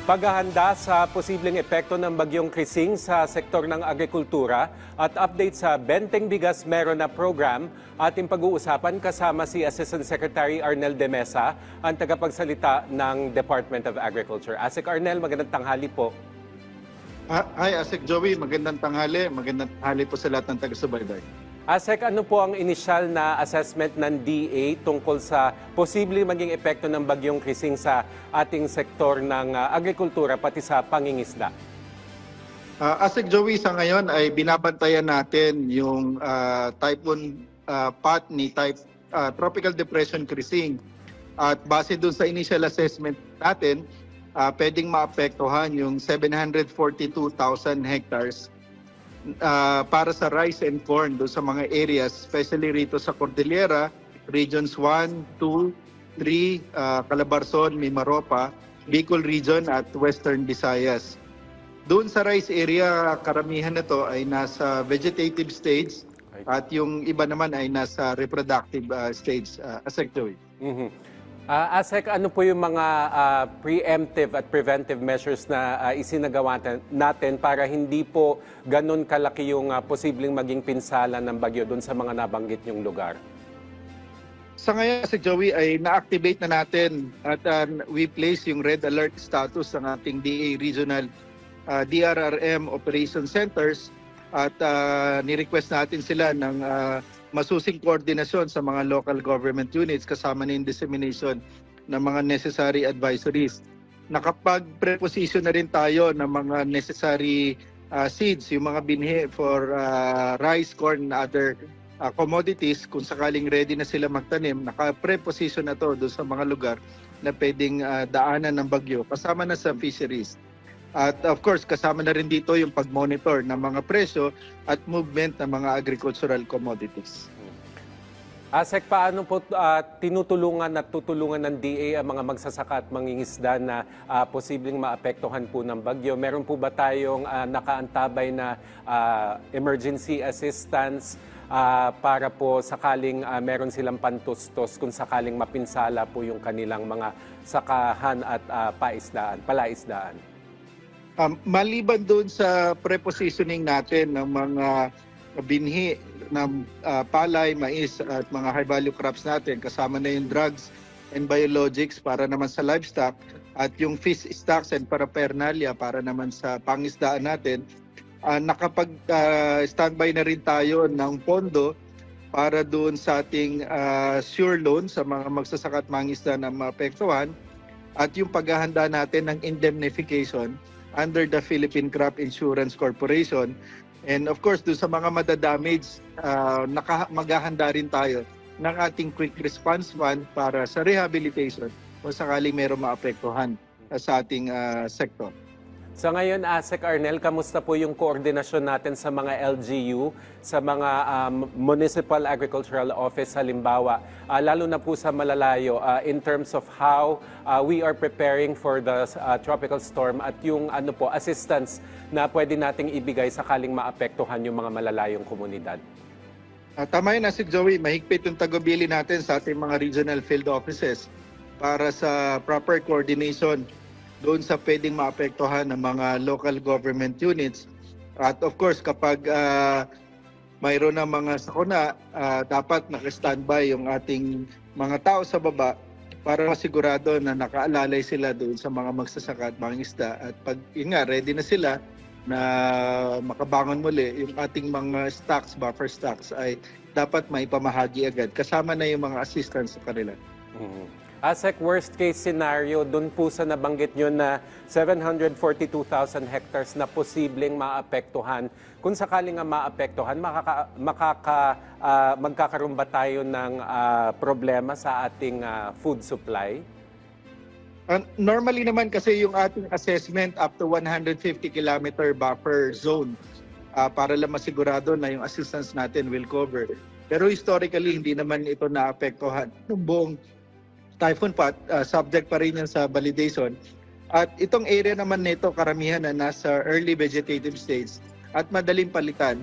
Paghahanda sa posibleng epekto ng bagyong Krising sa sektor ng agrikultura at update sa Benteng Bigas Meron na program, ating pag-uusapan kasama si Assistant Secretary Arnel de Mesa, ang tagapagsalita ng Department of Agriculture. Asek Arnel, magandang tanghali po. Hi, Asek Joey. Magandang tanghali. Magandang tanghali po sa lahat ng taga-subaybay. Asek, ano po ang initial na assessment ng DA tungkol sa posibleng maging epekto ng bagyong Krising sa ating sektor ng agrikultura pati sa pangingisda? Asek Joey, sa ngayon ay binabantayan natin yung typhoon Patni type Tropical Depression Krising. At base dun sa initial assessment natin, pwedeng maapektuhan yung 742,000 hectares para sa rice and corn doon sa mga areas, especially rito sa Cordillera, Regions 1, 2, 3, Calabarzon, Mimaropa, Bicol Region at Western Visayas. Doon sa rice area, karamihan na to ay nasa vegetative stage at yung iba naman ay nasa reproductive stage, Asek Joey. Asek, ano po yung mga preemptive at preventive measures na isinagawa natin para hindi po ganun kalaki yung posibleng maging pinsala ng bagyo doon sa mga nabanggit yung lugar? Sa ngayon, Asek Joey, ay na-activate na natin at we place yung red alert status ng ating DA Regional DRRM Operation Centers at ni-request natin sila ng masusing koordinasyon sa mga local government units kasama na yung dissemination ng mga necessary advisories. Nakapag-preposition na rin tayo ng mga necessary seeds, yung mga binhi for rice, corn, and other commodities. Kung sakaling ready na sila magtanim, naka-preposition na to doon sa mga lugar na pwedeng daanan ng bagyo, kasama na sa fisheries. At of course, kasama na rin dito yung pag-monitor ng mga presyo at movement ng mga agricultural commodities. Asek, paano po tinutulungan at tutulungan ng DA ang mga magsasaka at mangingisda na posibleng maapektuhan po ng bagyo? Meron po ba tayong nakaantabay na emergency assistance para po sakaling meron silang pantustos kung sakaling mapinsala po yung kanilang mga sakahan at palaisdaan? Maliban doon sa prepositioning natin ng mga binhi ng palay, mais at mga high-value crops natin, kasama na yung drugs and biologics para naman sa livestock at yung fish stocks and paraphernalia para naman sa pangisdaan natin, nakapag-standby na rin tayo ng pondo para doon sa ating sure loan sa mga magsasaka at mangisda na maapektuhan at yung paghahanda natin ng indemnification under the Philippine Crop Insurance Corporation. And of course, doon sa mga madadamage, maghahanda rin tayo ng ating quick response fund para sa rehabilitation kung sakaling mayroong maapektuhan sa ating sektor. Sa ngayon, Asek Arnel, kamusta po yung koordinasyon natin sa mga LGU, sa mga Municipal Agricultural Office halimbawa, lalo na po sa malalayo, in terms of how we are preparing for the tropical storm at yung assistance na pwede nating ibigay sakaling maapektuhan yung mga malalayong komunidad? Tama yun, Asek Joey. Mahigpit yung tagubilin natin sa ating mga regional field offices para sa proper coordination doon sa pwedeng maapektuhan ng mga local government units. At of course, kapag mayroon ng mga sakuna, dapat naka-standby yung ating mga tao sa baba para masigurado na nakaalalay sila doon sa mga magsasaka at mangingisda. At pag ready na sila na makabangon muli, yung ating mga stocks, buffer stocks, ay dapat may pamahagi agad. Kasama na yung mga assistance sa kanila. Asek, worst case scenario, dun po sa nabanggit nyo na 742,000 hectares na posibleng maapektuhan. Kung sakaling nga maapektuhan, magkakaroon ba tayo ng problema sa ating food supply? Normally naman kasi yung ating assessment up to 150-kilometer buffer zone para lang masigurado na yung assistance natin will cover. Pero historically, hindi naman ito naapektuhan ng buong typhoon Pat, subject pa rin yan sa validation. At itong area naman nito, karamihan na nasa early vegetative stage at madaling palitan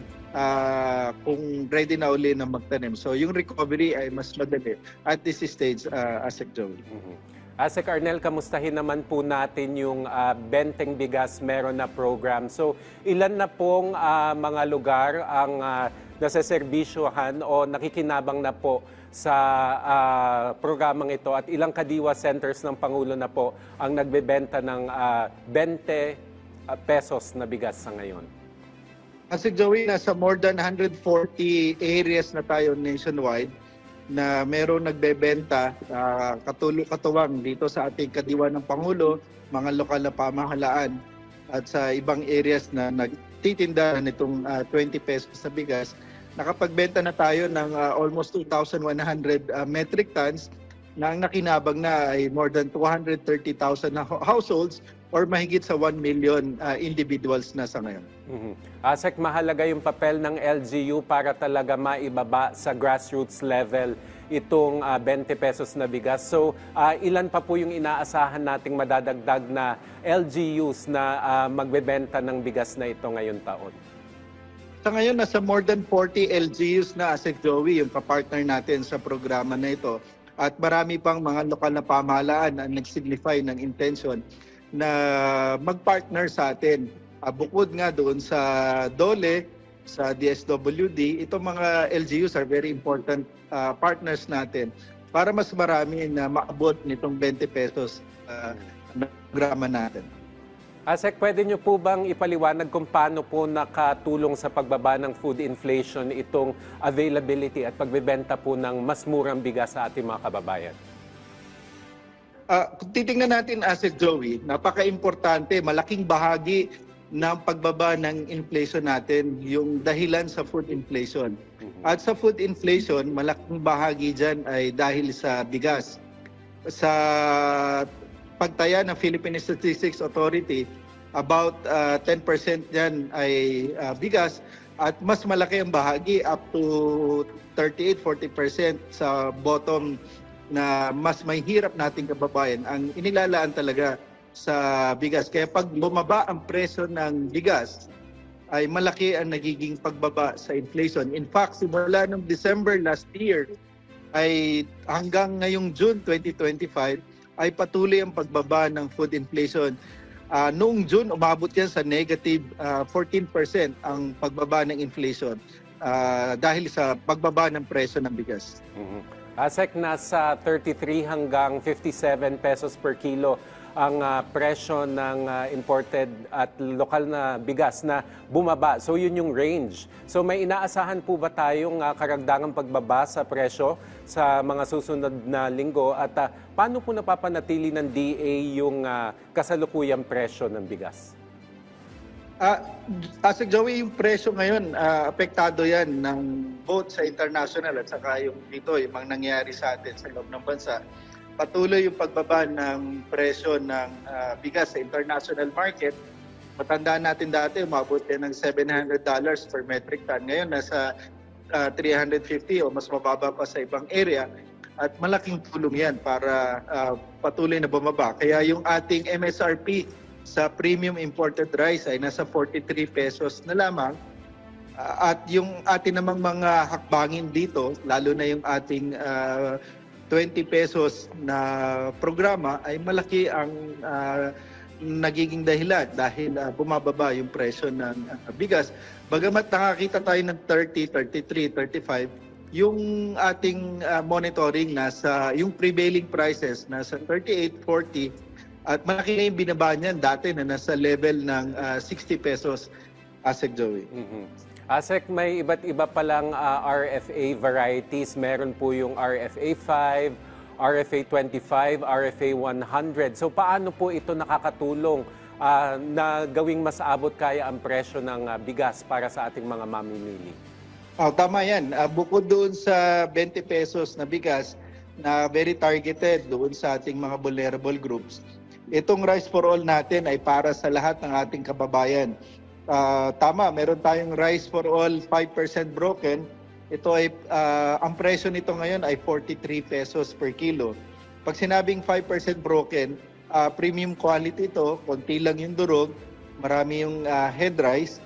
kung ready na uli na magtanim. So yung recovery ay mas madali at this stage, Asek Joey. Asek Arnel, kamustahin naman po natin yung Benteng Bigas Meron na program. So, ilan na pong mga lugar ang naseserbisyohan o nakikinabang na po sa programang ito at ilang kadiwa centers ng Pangulo na po ang nagbebenta ng 20 pesos na bigas sa ngayon? Kasi Joey, nasa more than 140 areas na tayo nationwide na meron nagbebenta katuwang dito sa ating kadiwa ng Pangulo, mga lokal na pamahalaan at sa ibang areas na nagtitinda nitong 20 pesos sa bigas. Nakapagbenta na tayo ng almost 2,100 metric tons na ang nakinabang na ay more than 230,000 na households or mahigit sa 1 million individuals na sa ngayon. Asek, mahalaga yung papel ng LGU para talaga maibaba sa grassroots level itong 20 pesos na bigas. So, ilan pa po yung inaasahan nating madadagdag na LGUs na magbebenta ng bigas na ito ngayong taon? Sa ngayon, nasa more than 40 LGUs na, Asek Joey, yung kapartner natin sa programa na ito. At marami pang mga lokal na pamahalaan ang nag-signify ng intention na mag-partner sa atin. Bukod nga doon sa DOLE, sa DSWD, itong mga LGUs are very important partners natin para mas marami na maabot nitong 20 pesos na programa natin. Asek, pwede nyo po bang ipaliwanag kung paano po nakatulong sa pagbaba ng food inflation itong availability at pagbebenta po ng mas murang bigas sa ating mga kababayan? Kung titingnan natin, Asek Joey, napaka-importante, malaking bahagi ng pagbaba ng inflation natin, yung dahilan sa food inflation. At sa food inflation, malaking bahagi dyan ay dahil sa bigas. Sa pagtaya ng Philippine Statistics Authority, about 10% dyan ay bigas at mas malaki ang bahagi, up to 38-40% sa bottom na mas may hirap nating kababayan ang inilalaan talaga sa bigas. Kaya pag bumaba ang presyo ng bigas, ay malaki ang nagiging pagbaba sa inflation. In fact, simula noong December last year, ay hanggang ngayong June 2025, ay patuloy ang pagbaba ng food inflation. Noong June, umabot yan sa negative 14% ang pagbaba ng inflation dahil sa pagbaba ng presyo ng bigas. Asek, nasa 33 hanggang 57 pesos per kilo ang presyo ng imported at lokal na bigas na bumaba. So yun yung range. So may inaasahan po ba tayong karagdagang pagbaba sa presyo sa mga susunod na linggo? At paano po napapanatili ng DA yung kasalukuyang presyo ng bigas? Asek Joey, yung presyo ngayon, apektado yan ng both sa international at saka yung dito, yung mga nangyayari sa atin sa loob ng bansa. Patuloy yung pagbaba ng presyo ng bigas sa international market. Matandaan natin dati, umabot yan ng $700 per metric ton. Ngayon, nasa 350 o mas mababa pa sa ibang area. At malaking tulong yan para patuloy na bumaba. Kaya yung ating MSRP sa premium imported rice ay nasa 43 pesos na lamang. At yung atin namang mga hakbangin dito, lalo na yung ating 20 pesos na programa ay malaki ang nagiging dahilan dahil bumababa yung presyo ng bigas. Bagamat nakakita tayo ng 30, 33, 35, yung ating monitoring nasa yung prevailing prices nasa 38, 40 at malaki na yung binaba niyan dati na nasa level ng 60 pesos, Asek Joey. Asek, may iba't iba palang RFA varieties. Meron po yung RFA 5, RFA 25, RFA 100. So paano po ito nakakatulong na gawing mas abot kaya ang presyo ng bigas para sa ating mga mamimili? Tama yan. Bukod doon sa 20 pesos na bigas na very targeted doon sa ating mga vulnerable groups, itong Rice for All natin ay para sa lahat ng ating kababayan. Tama, meron tayong Rice for All 5% broken. Ito ay ang presyo nito ngayon ay 43 pesos per kilo. Pag sinabing 5% broken, premium quality ito, konti lang yung durog, marami yung head rice.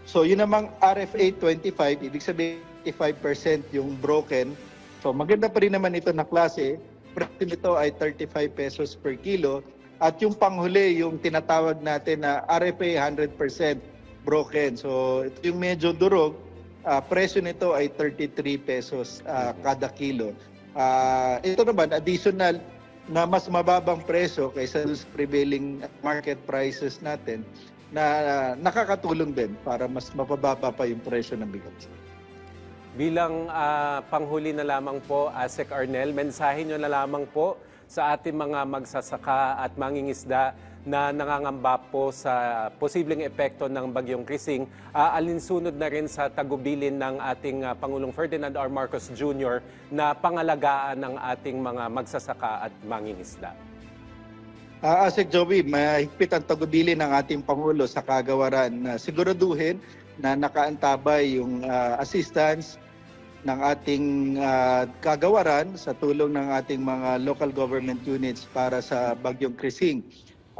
So yun namang RFA 25, ibig sabihin 55% yung broken. So maganda pa rin naman ito na klase. presyo nito ay 35 pesos per kilo. At yung panghuli, yung tinatawag natin na RFA 100% broken. So ito yung medyo durog, presyo nito ay 33 pesos kada kilo. Ito naman, additional na mas mababang presyo kaysa sa prevailing market prices natin na nakakatulong din para mas mapababa pa yung presyo ng bigas. Bilang panghuli na lamang po, Asek Arnel, mensahe nyo na lamang po sa ating mga magsasaka at mangingisda na nangangamba po sa posibleng epekto ng Bagyong Krising, alinsunod na rin sa tagubilin ng ating Pangulong Ferdinand R. Marcos Jr. na pangalagaan ng ating mga magsasaka at mangingisda. Asek Joey, mahigpit ang tagubilin ng ating Pangulo sa kagawaran na siguraduhin na nakaantabay yung assistance ng ating kagawaran sa tulong ng ating mga local government units para sa Bagyong Krising.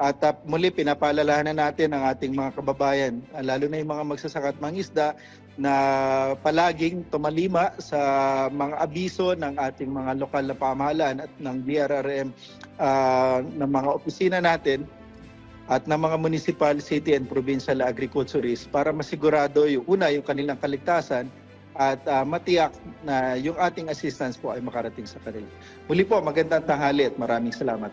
At muli pinapaalalahanan natin ang ating mga kababayan, lalo na yung mga magsasaka at mangisda, na palaging tumalima sa mga abiso ng ating mga lokal na pamahalaan at ng DRRM ng mga opisina natin at ng mga municipal, city and provincial agriculturists para masigurado yung yung kanilang kaligtasan at matiyak na yung ating assistance po ay makarating sa kanila. Muli po, magandang tanghali at maraming salamat.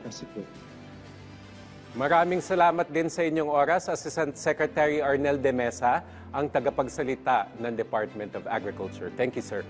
Maraming salamat din sa inyong oras, Assistant Secretary Arnel de Mesa, ang tagapagsalita ng Department of Agriculture. Thank you, sir.